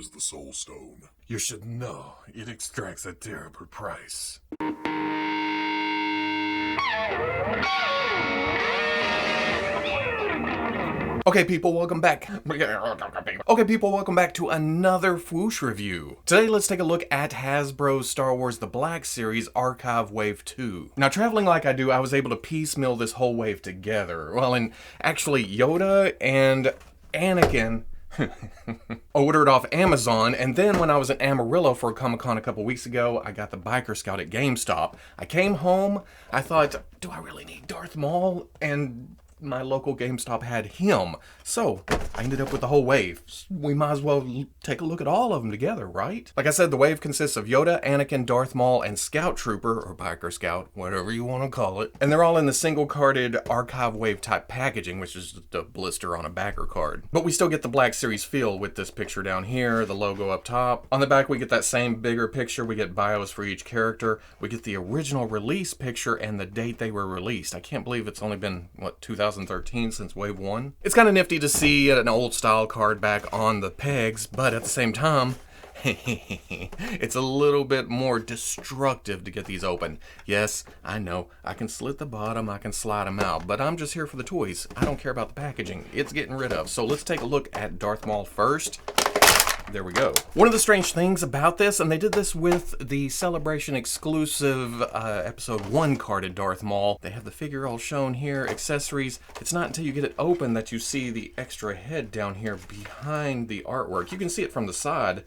is the Soul Stone. You should know it extracts a terrible price. Okay people, welcome back. Welcome back to another Fwoosh review. Today let's take a look at Hasbro's Star Wars The Black Series Archive Wave 2. Now traveling like I do, I was able to piecemeal this whole wave together. Well, and actually Yoda and Anakin ordered off Amazon, and then when I was in Amarillo for Comic-Con a couple weeks ago, I got the Biker Scout at GameStop. I came home, I thought, do I really need Darth Maul? And my local GameStop had him. So I ended up with the whole wave. We might as well take a look at all of them together, right? Like I said, the wave consists of Yoda, Anakin, Darth Maul, and Scout Trooper, or Biker Scout, whatever you want to call it. And they're all in the single carded archive wave type packaging, which is just a blister on a backer card. But we still get the Black Series feel with this picture down here, the logo up top. On the back we get that same bigger picture, we get bios for each character, we get the original release picture and the date they were released. I can't believe it's only been, what, 2013 since Wave 1? It's kind of nifty to see an old style card back on the pegs, but at the same time, it's a little bit more destructive to get these open. Yes, I know, I can slit the bottom, I can slide them out, but I'm just here for the toys. I don't care about the packaging. It's getting rid of. So let's take a look at Darth Maul first. There we go. One of the strange things about this, and they did this with the Celebration exclusive episode 1 carded Darth Maul. They have the figure all shown here, accessories. It's not until you get it open that you see the extra head down here behind the artwork. You can see it from the side,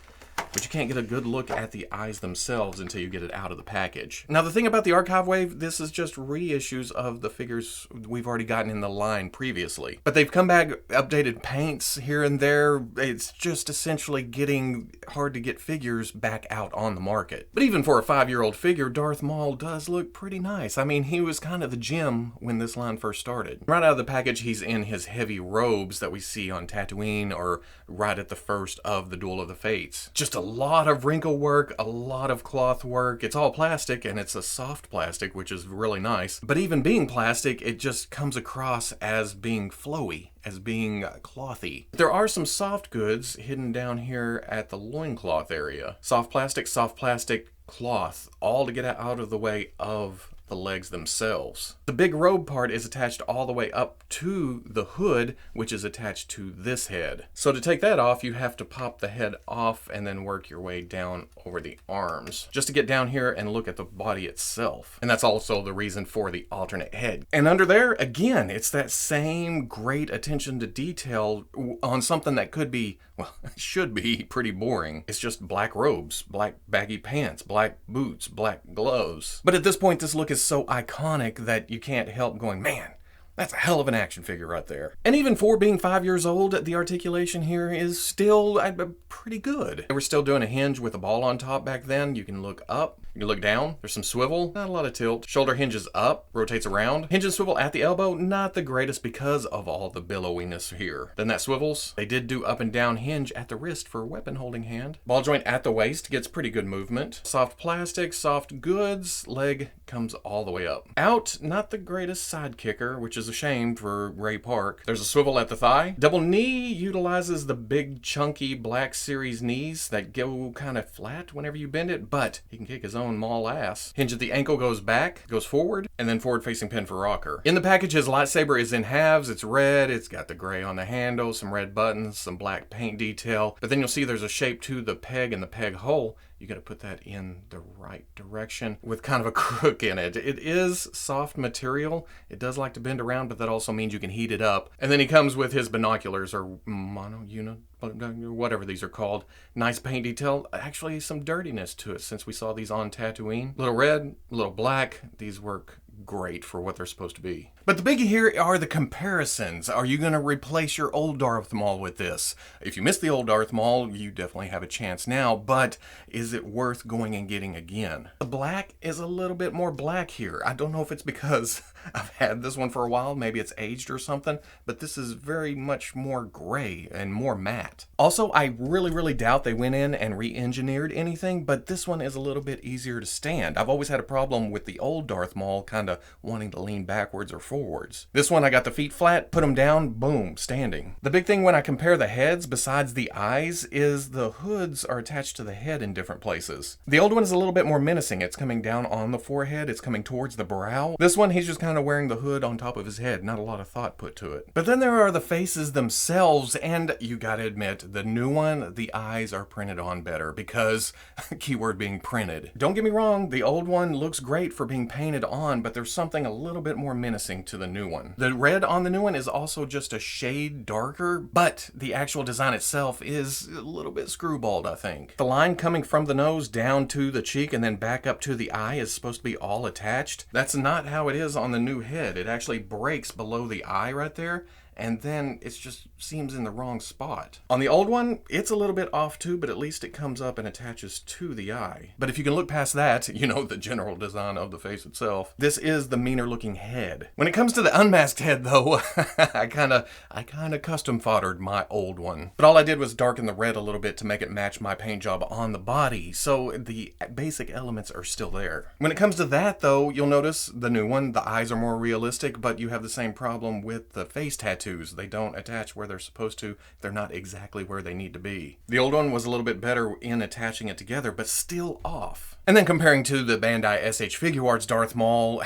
but you can't get a good look at the eyes themselves until you get it out of the package. Now the thing about the Archive Wave, this is just reissues of the figures we've already gotten in the line previously. But they've come back, updated paints here and there. It's just essentially getting hard to get figures back out on the market. But even for a 5-year-old figure, Darth Maul does look pretty nice. I mean, he was kind of the gem when this line first started. Right out of the package, he's in his heavy robes that we see on Tatooine or right at the first of the Duel of the Fates. Just a lot of wrinkle work, a lot of cloth work. It's all plastic, and it's a soft plastic, which is really nice. But even being plastic, it just comes across as being flowy, as being clothy. There are some soft goods hidden down here at the loincloth area. Soft plastic, cloth, all to get out of the way of the legs themselves. The big robe part is attached all the way up to the hood, which is attached to this head. So to take that off, you have to pop the head off and then work your way down over the arms, just to get down here and look at the body itself. And that's also the reason for the alternate head. And under there, again, it's that same great attention to detail on something that could be, well, should be pretty boring. It's just black robes, black baggy pants, black boots, black gloves. But at this point, this look is so iconic that you can't help going, man, that's a hell of an action figure right there. And even for being 5 years old, the articulation here is still pretty good. They were still doing a hinge with a ball on top back then. You can look up, you can look down. There's some swivel, not a lot of tilt. Shoulder hinges up, rotates around. Hinge and swivel at the elbow, not the greatest because of all the billowiness here. Then that swivels. They did do up and down hinge at the wrist for a weapon holding hand. Ball joint at the waist gets pretty good movement. Soft plastic, soft goods, leg comes all the way up. Out, not the greatest side kicker, which is a shame for Ray Park. There's a swivel at the thigh. Double knee utilizes the big chunky Black Series knees that go kind of flat whenever you bend it, but he can kick his own Maul ass. Hinge at the ankle goes back, goes forward, and then forward facing pin for rocker. In the package, his lightsaber is in halves. It's red, it's got the gray on the handle, some red buttons, some black paint detail, but then you'll see there's a shape to the peg and the peg hole. You got to put that in the right direction with kind of a crook in it. It is soft material. It does like to bend around, but that also means you can heat it up. And then he comes with his binoculars, or whatever these are called. Nice paint detail. Actually, some dirtiness to it since we saw these on Tatooine. Little red, little black. These work great for what they're supposed to be. But the biggie here are the comparisons. Are you going to replace your old Darth Maul with this? If you missed the old Darth Maul, you definitely have a chance now, but is it worth going and getting again? The black is a little bit more black here. I don't know if it's because I've had this one for a while, maybe it's aged or something, but this is very much more gray and more matte. Also, I really doubt they went in and re-engineered anything, but this one is a little bit easier to stand. I've always had a problem with the old Darth Maul kind kind of wanting to lean backwards or forwards. This one, I got the feet flat, put them down, boom, standing. The big thing when I compare the heads, besides the eyes, is the hoods are attached to the head in different places. The old one is a little bit more menacing. It's coming down on the forehead, it's coming towards the brow. This one, he's just kind of wearing the hood on top of his head, not a lot of thought put to it. But then there are the faces themselves, and you gotta admit, the new one, the eyes are printed on better because, keyword being printed. Don't get me wrong, the old one looks great for being painted on, but there's something a little bit more menacing to the new one. The red on the new one is also just a shade darker, but the actual design itself is a little bit screwballed, I think. The line coming from the nose down to the cheek and then back up to the eye is supposed to be all attached. That's not how it is on the new head. It actually breaks below the eye right there, and then it just seems in the wrong spot. On the old one, it's a little bit off too, but at least it comes up and attaches to the eye. But if you can look past that, you know, the general design of the face itself, this is the meaner looking head. When it comes to the unmasked head though, I kinda custom foddered my old one. But all I did was darken the red a little bit to make it match my paint job on the body, so the basic elements are still there. When it comes to that though, you'll notice the new one, the eyes are more realistic, but you have the same problem with the face tattoos. They don't attach where they're supposed to. They're not exactly where they need to be. The old one was a little bit better in attaching it together, but still off. And then comparing to the Bandai SH Figuarts Darth Maul,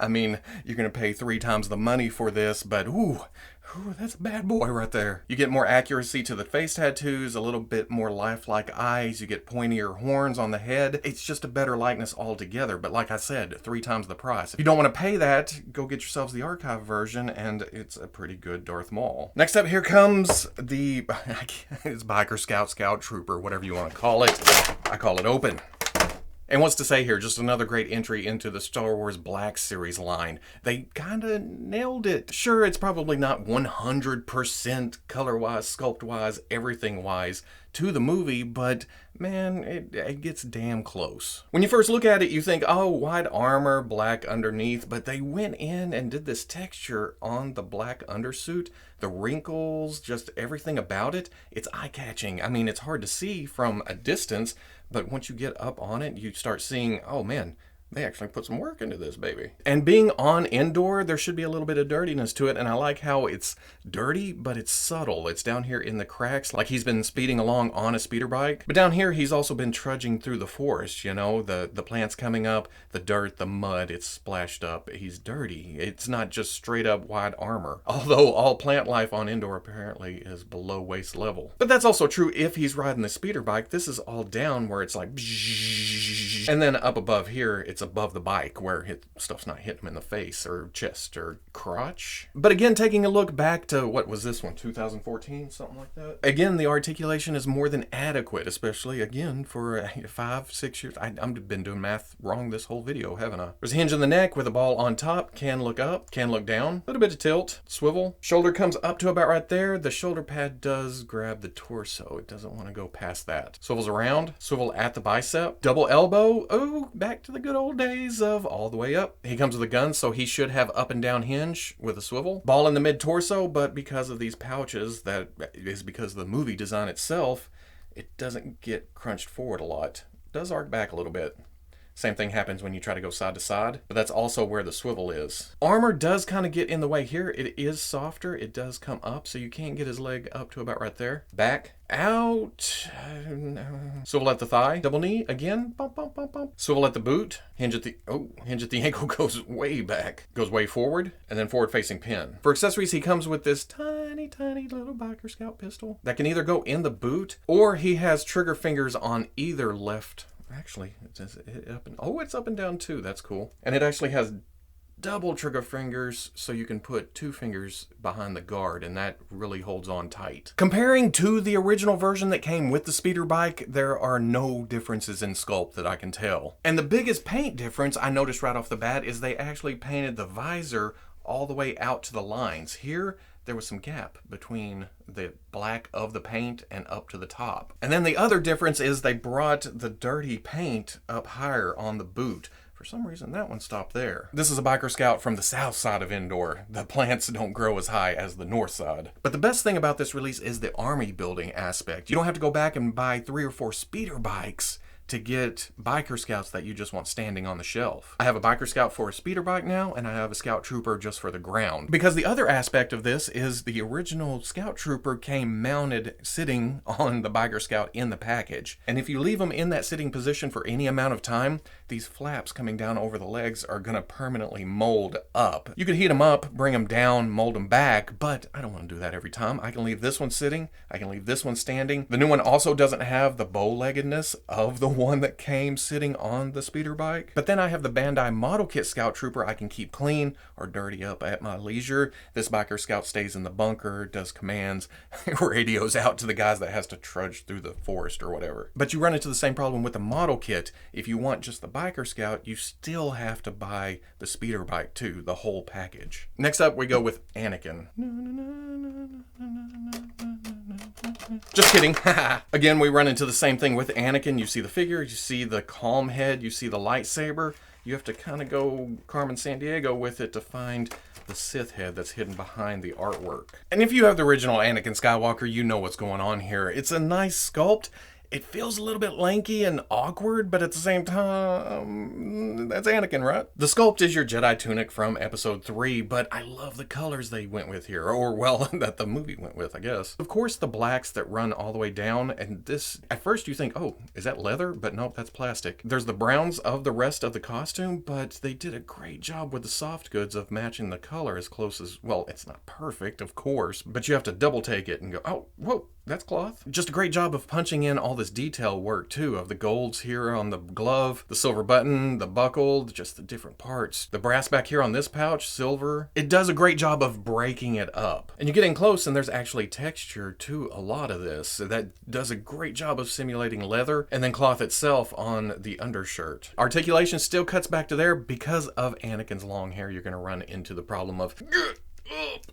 I mean, you're gonna pay 3 times the money for this, but ooh, that's a bad boy right there. You get more accuracy to the face tattoos, a little bit more lifelike eyes, you get pointier horns on the head. It's just a better likeness altogether, but like I said, 3 times the price. If you don't want to pay that, go get yourselves the archive version, and it's a pretty good Darth Maul. Next up, here comes the, it's Biker Scout Trooper, whatever you want to call it. I call it open. And what's to say here, just another great entry into the Star Wars Black Series line. They kinda nailed it. Sure, it's probably not 100% color-wise, sculpt-wise, everything-wise to the movie, but man, it gets damn close. When you first look at it, you think, oh, white armor, black underneath, but they went in and did this texture on the black undersuit, the wrinkles, just everything about it. It's eye-catching. I mean, it's hard to see from a distance, but once you get up on it, you start seeing, oh man, they actually put some work into this baby. And being on Endor, there should be a little bit of dirtiness to it, and I like how it's dirty, but it's subtle. It's down here in the cracks, like he's been speeding along on a speeder bike. But down here, he's also been trudging through the forest, you know, the plants coming up, the dirt, the mud, it's splashed up. He's dirty. It's not just straight up white armor. Although all plant life on Endor apparently is below waist level. But that's also true if he's riding the speeder bike. This is all down where it's like, and then up above here, it's above the bike where stuff's not hitting him in the face or chest or crotch. But again, taking a look back to, what was this one, 2014, something like that? Again, the articulation is more than adequate, especially, again, for 5-6 years. I've been doing math wrong this whole video, haven't I? There's a hinge in the neck with a ball on top, can look up, can look down, a little bit of tilt, swivel. Shoulder comes up to about right there. The shoulder pad does grab the torso. It doesn't want to go past that. Swivels around, swivel at the bicep, double elbow. Oh, back to the good old days of all the way up. He comes with a gun, so he should have up and down hinge with a swivel. Ball in the mid-torso, but because of these pouches, that is because of the movie design itself, it doesn't get crunched forward a lot. It does arc back a little bit. Same thing happens when you try to go side to side, but that's also where the swivel is. Armor does kind of get in the way here. It is softer. It does come up, so you can't get his leg up to about right there. Back, out, swivel at the thigh, double knee, again, bump, bump, bump, bump. Swivel at the boot, hinge at the ankle goes way back, goes way forward, and then forward facing pin. For accessories, he comes with this tiny little Biker Scout pistol that can either go in the boot, or he has trigger fingers on either left. Actually, it's up and down too. That's cool. And it actually has double trigger fingers, so you can put 2 fingers behind the guard, and that really holds on tight. Comparing to the original version that came with the speeder bike, there are no differences in sculpt that I can tell. And the biggest paint difference I noticed right off the bat is they actually painted the visor all the way out to the lines. Here, there was some gap between the black of the paint and up to the top. And then the other difference is they brought the dirty paint up higher on the boot. For some reason, that one stopped there. This is a Biker Scout from the south side of Endor. The plants don't grow as high as the north side. But the best thing about this release is the army building aspect. You don't have to go back and buy 3 or 4 speeder bikes to get biker scouts that you just want standing on the shelf. I have a biker scout for a speeder bike now, and I have a scout trooper just for the ground. Because the other aspect of this is the original scout trooper came mounted sitting on the biker scout in the package. And if you leave them in that sitting position for any amount of time, these flaps coming down over the legs are gonna permanently mold up. You could heat them up, bring them down, mold them back, but I don't want to do that every time. I can leave this one sitting, I can leave this one standing. The new one also doesn't have the bow-leggedness of the one that came sitting on the speeder bike. But then I have the Bandai Model Kit Scout Trooper I can keep clean or dirty up at my leisure. This biker scout stays in the bunker, does commands, radios out to the guys that has to trudge through the forest or whatever. But you run into the same problem with the model kit. If you want just the biker scout, you still have to buy the speeder bike too, the whole package. Next up, we go with Anakin. Just kidding. Again, we run into the same thing with Anakin. You see the figure, you see the calm head, you see the lightsaber. You have to kind of go Carmen Sandiego with it to find the Sith head that's hidden behind the artwork. And if you have the original Anakin Skywalker, you know what's going on here. It's a nice sculpt. It feels a little bit lanky and awkward, but at the same time, that's Anakin, right? The sculpt is your Jedi tunic from episode 3, but I love the colors they went with here, or well, that the movie went with, I guess. Of course, the blacks that run all the way down, and this, at first you think, oh, is that leather? But nope, that's plastic. There's the browns of the rest of the costume, but they did a great job with the soft goods of matching the color as close as, well, it's not perfect, of course, but you have to double take it and go, oh, whoa, that's cloth. Just a great job of punching in all this detail work too, of the golds here on the glove, the silver button, the buckle, just the different parts. The brass back here on this pouch, silver. It does a great job of breaking it up. And you get in close and there's actually texture to a lot of this. That does a great job of simulating leather, and then cloth itself on the undershirt. Articulation still cuts back to there. Because of Anakin's long hair, you're gonna run into the problem of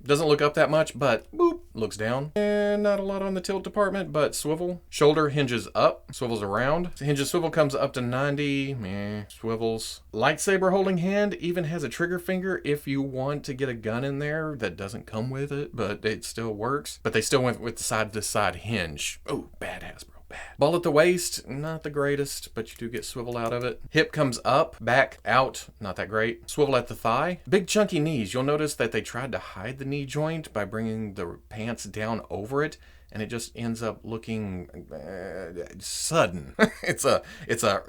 doesn't look up that much, but boop, looks down. And not a lot on the tilt department, but swivel. Shoulder hinges up, swivels around. Hinges swivel comes up to 90, swivels. Lightsaber holding hand even has a trigger finger if you want to get a gun in there that doesn't come with it, but it still works. But they still went with the side-to-side hinge. Oh, bad Hasbro. Bad. Ball at the waist, not the greatest, but you do get swivel out of it. Hip comes up, back, out, not that great. Swivel at the thigh. Big chunky knees. You'll notice that they tried to hide the knee joint by bringing the pants down over it, and it just ends up looking sudden. It's a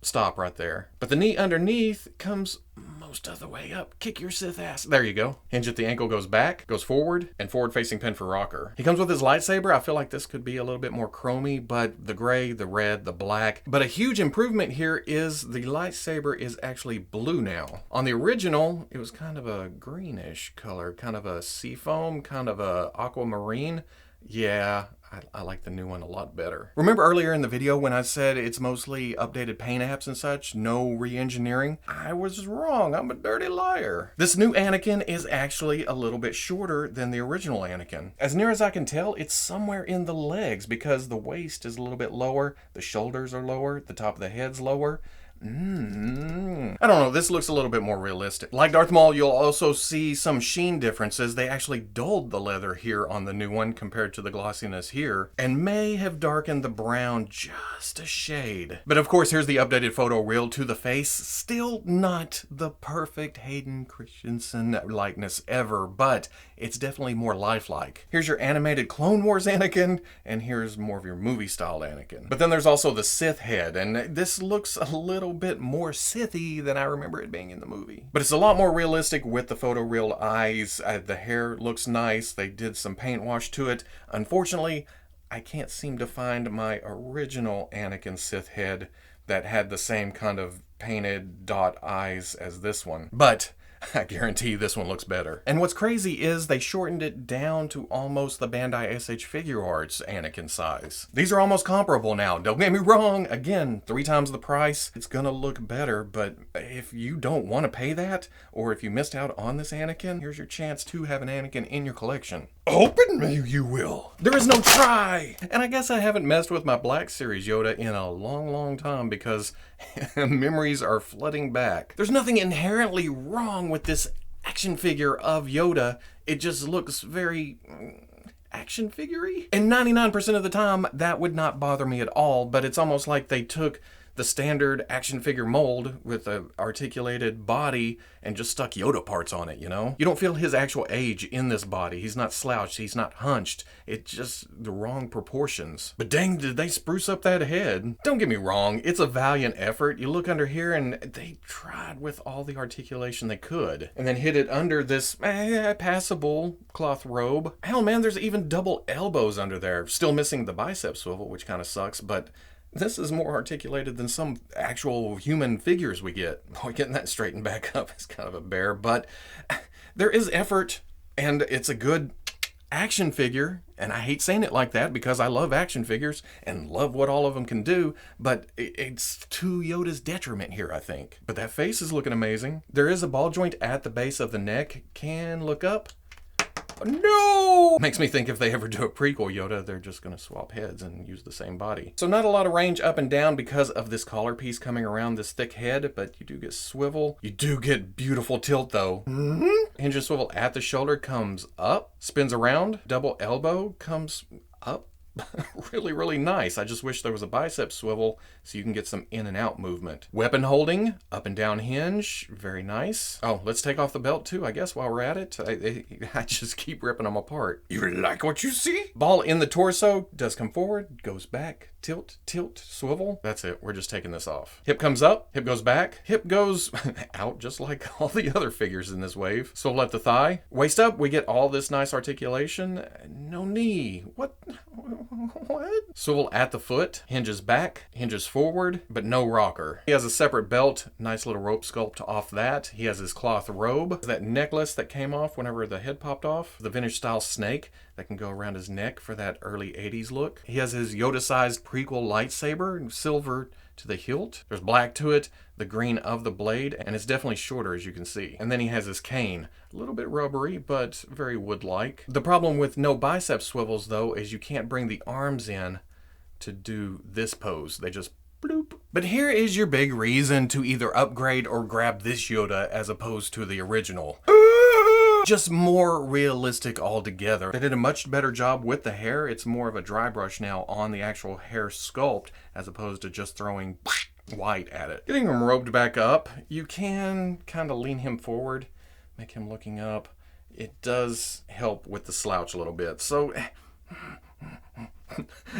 stop right there. But the knee underneath comes most of the way up. Kick your Sith ass. There you go. Hinge at the ankle goes back, goes forward, and forward facing pin for rocker. He comes with his lightsaber. I feel like this could be a little bit more chromy, but the gray, the red, the black. But a huge improvement here is the lightsaber is actually blue now. On the original, it was kind of a greenish color, kind of a seafoam, kind of a aquamarine. Yeah, I like the new one a lot better. Remember earlier in the video when I said it's mostly updated paint apps and such, no re-engineering? I was wrong, I'm a dirty liar. This new Anakin is actually a little bit shorter than the original Anakin. As near as I can tell, it's somewhere in the legs because the waist is a little bit lower, the shoulders are lower, the top of the head's lower. I don't know, this looks a little bit more realistic. Like Darth Maul, you'll also see some sheen differences. They actually dulled the leather here on the new one compared to the glossiness here, and may have darkened the brown just a shade. But of course, here's the updated photo reel to the face. Still not the perfect Hayden Christensen likeness ever, but it's definitely more lifelike. Here's your animated Clone Wars Anakin, and here's more of your movie-style Anakin. But then there's also the Sith head, and this looks a little bit more Sith-y than I remember it being in the movie. But it's a lot more realistic with the photoreal eyes. The hair looks nice. They did some paint wash to it. Unfortunately, I can't seem to find my original Anakin Sith head that had the same kind of painted dot eyes as this one. But I guarantee this one looks better. And what's crazy is they shortened it down to almost the Bandai SH Figure Arts Anakin size. These are almost comparable now. Don't get me wrong. Again, 3 times the price. It's gonna look better, but if you don't want to pay that, or if you missed out on this Anakin, here's your chance to have an Anakin in your collection. Open me, you will. There is no try. And I guess I haven't messed with my Black Series Yoda in a long time because memories are flooding back. There's nothing inherently wrong with this action figure of Yoda. It just looks very action figure-y. And 99% of the time, that would not bother me at all, but it's almost like they took the standard action figure mold with a articulated body and just stuck Yoda parts on it, you know? You don't feel his actual age in this body. He's not slouched, he's not hunched. It's just the wrong proportions. But dang, did they spruce up that head. Don't get me wrong, it's a valiant effort. You look under here and they tried with all the articulation they could. And then hid it under this passable cloth robe. Hell man, there's even double elbows under there. Still missing the bicep swivel, which kind of sucks, but this is more articulated than some actual human figures we get. Boy, getting that straightened back up is kind of a bear, but there is effort, and it's a good action figure, and I hate saying it like that because I love action figures and love what all of them can do, but it's to Yoda's detriment here, I think. But that face is looking amazing. There is a ball joint at the base of the neck. Can look up. No! Makes me think if they ever do a prequel Yoda, they're just going to swap heads and use the same body. So not a lot of range up and down because of this collar piece coming around this thick head, but you do get swivel. You do get beautiful tilt though. Hinge and swivel at the shoulder comes up, spins around, double elbow comes up. Really, really nice. I just wish there was a bicep swivel so you can get some in and out movement. Weapon holding, up and down hinge, very nice. Oh, let's take off the belt too, I guess, while we're at it. I just keep ripping them apart. You like what you see? Ball in the torso, does come forward, goes back, tilt, tilt, swivel. That's it, we're just taking this off. Hip comes up, hip goes back, hip goes out just like all the other figures in this wave. Swivel at the thigh. Waist up, we get all this nice articulation. No knee. What? Swivel at the foot, hinges back, hinges forward, but no rocker. He has a separate belt, nice little rope sculpt off that. He has his cloth robe, that necklace that came off whenever the head popped off, the vintage style snake that can go around his neck for that early 80s look. He has his Yoda-sized prequel lightsaber, silver to the hilt. There's black to it, the green of the blade, and it's definitely shorter as you can see. And then he has his cane. A little bit rubbery, but very wood-like. The problem with no bicep swivels though is you can't bring the arms in to do this pose. They just bloop. But here is your big reason to either upgrade or grab this Yoda as opposed to the original. Just more realistic altogether. They did a much better job with the hair. It's more of a dry brush now on the actual hair sculpt as opposed to just throwing white at it. Getting him robed back up, you can kind of lean him forward, make him looking up. It does help with the slouch a little bit. So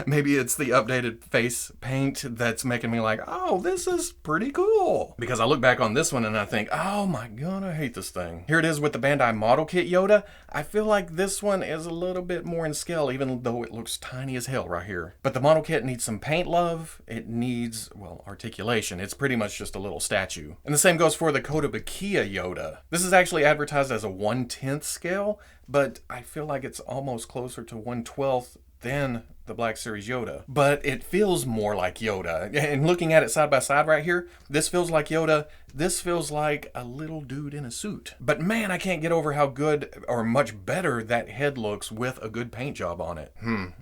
maybe it's the updated face paint that's making me like, oh, this is pretty cool. Because I look back on this one and I think, oh my god, I hate this thing. Here it is with the Bandai model kit Yoda. I feel like this one is a little bit more in scale, even though it looks tiny as hell right here. But the model kit needs some paint love. It needs, well, articulation. It's pretty much just a little statue. And the same goes for the Kotobukiya Yoda. This is actually advertised as a 1/10 scale, but I feel like it's almost closer to 1/12 than the Black Series Yoda. But it feels more like Yoda. And looking at it side by side right here, this feels like Yoda. This feels like a little dude in a suit. But man, I can't get over how good or much better that head looks with a good paint job on it.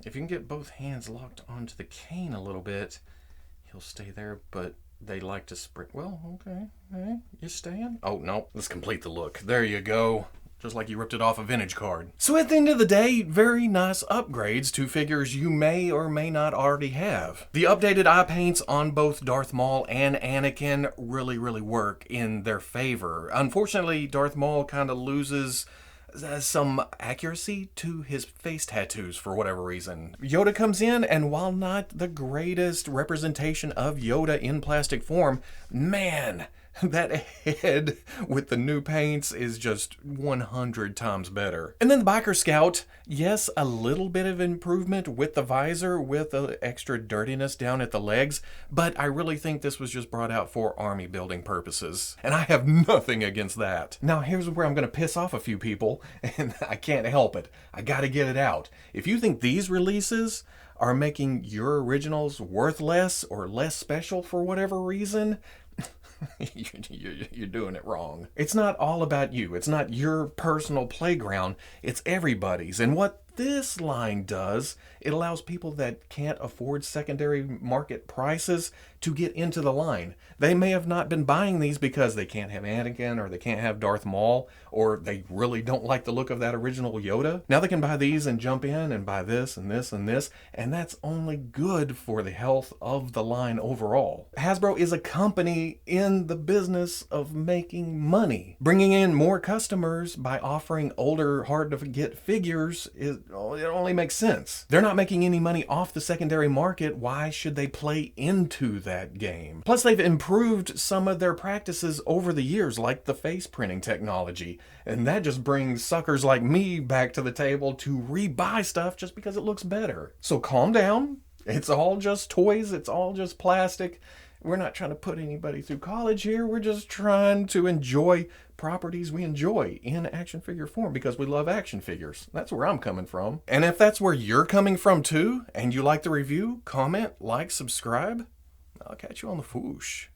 If you can get both hands locked onto the cane a little bit, he'll stay there, but they like to sprint. Well, okay. Hey, you staying? Oh, no. Let's complete the look. There you go. Just like you ripped it off a vintage card. So at the end of the day, very nice upgrades to figures you may or may not already have. The updated eye paints on both Darth Maul and Anakin really, really work in their favor. Unfortunately, Darth Maul kind of loses some accuracy to his face tattoos for whatever reason. Yoda comes in, and while not the greatest representation of Yoda in plastic form, man, that head with the new paints is just 100 times better. And then the Biker Scout, yes, a little bit of improvement with the visor, with the extra dirtiness down at the legs, but I really think this was just brought out for army building purposes. And I have nothing against that. Now here's where I'm gonna piss off a few people, and I can't help it. I gotta get it out. If you think these releases are making your originals worth less or less special for whatever reason, you're doing it wrong. It's not all about you. It's not your personal playground. It's everybody's. And what this line does, it allows people that can't afford secondary market prices to get into the line. They may have not been buying these because they can't have Anakin or they can't have Darth Maul, or they really don't like the look of that original Yoda. Now they can buy these and jump in and buy this and this and this, and that's only good for the health of the line overall. Hasbro is a company in the business of making money. Bringing in more customers by offering older, hard-to-get figures, it only makes sense. They're not making any money off the secondary market. Why should they play into that game? Plus, they've improved some of their practices over the years, like the face printing technology, and that just brings suckers like me back to the table to rebuy stuff just because it looks better. So calm down. It's all just toys. It's all just plastic. We're not trying to put anybody through college here. We're just trying to enjoy properties we enjoy in action figure form because we love action figures. That's where I'm coming from. And if that's where you're coming from too, and you like the review, comment, like, subscribe. I'll catch you on the Fwoosh.